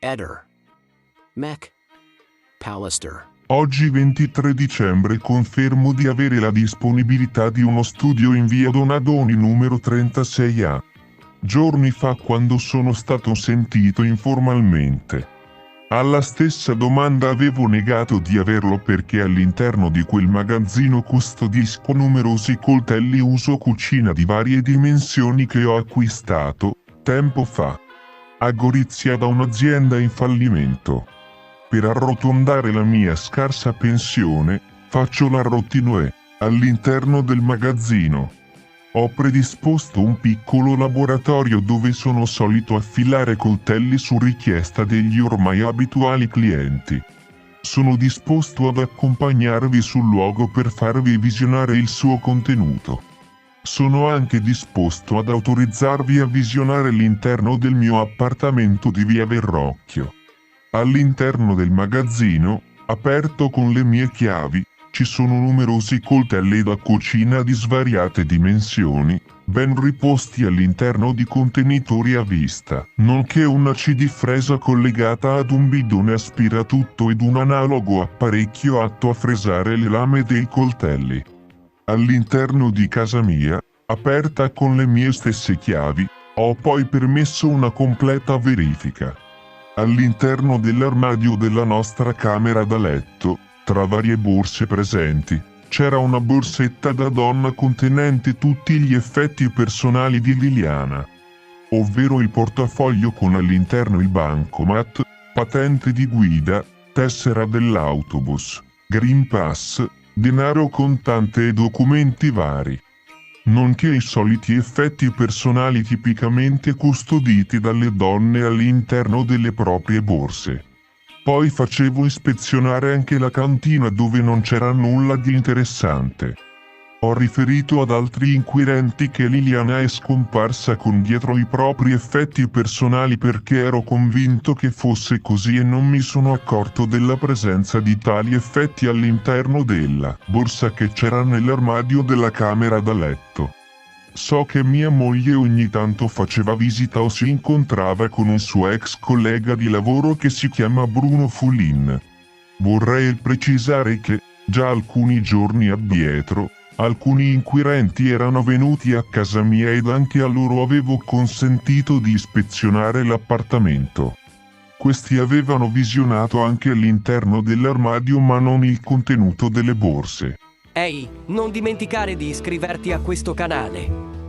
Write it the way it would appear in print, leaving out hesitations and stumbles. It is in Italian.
Eder. Mac. Pallister. Oggi 23 dicembre confermo di avere la disponibilità di uno studio in via Donadoni numero 36A. Giorni fa, quando sono stato sentito informalmente, alla stessa domanda avevo negato di averlo perché all'interno di quel magazzino custodisco numerosi coltelli uso cucina di varie dimensioni che ho acquistato, tempo fa, a Gorizia da un'azienda in fallimento. Per arrotondare la mia scarsa pensione, faccio l'arrotino e, all'interno del magazzino, ho predisposto un piccolo laboratorio dove sono solito affilare coltelli su richiesta degli ormai abituali clienti. Sono disposto ad accompagnarvi sul luogo per farvi visionare il suo contenuto. Sono anche disposto ad autorizzarvi a visionare l'interno del mio appartamento di via Verrocchio. All'interno del magazzino, aperto con le mie chiavi, ci sono numerosi coltelli da cucina di svariate dimensioni, ben riposti all'interno di contenitori a vista, nonché una CD fresa collegata ad un bidone aspiratutto ed un analogo apparecchio atto a fresare le lame dei coltelli. All'interno di casa mia, aperta con le mie stesse chiavi, ho poi permesso una completa verifica. All'interno dell'armadio della nostra camera da letto, tra varie borse presenti, c'era una borsetta da donna contenente tutti gli effetti personali di Liliana, ovvero il portafoglio con all'interno il bancomat, patente di guida, tessera dell'autobus, Green Pass, denaro contante e documenti vari, nonché i soliti effetti personali tipicamente custoditi dalle donne all'interno delle proprie borse. Poi facevo ispezionare anche la cantina dove non c'era nulla di interessante. Ho riferito ad altri inquirenti che Liliana è scomparsa con dietro i propri effetti personali perché ero convinto che fosse così e non mi sono accorto della presenza di tali effetti all'interno della borsa che c'era nell'armadio della camera da letto. So che mia moglie ogni tanto faceva visita o si incontrava con un suo ex collega di lavoro che si chiama Bruno Fulin. Vorrei precisare che, già alcuni giorni addietro, alcuni inquirenti erano venuti a casa mia ed anche a loro avevo consentito di ispezionare l'appartamento. Questi avevano visionato anche all'interno dell'armadio ma non il contenuto delle borse. Ehi, non dimenticare di iscriverti a questo canale.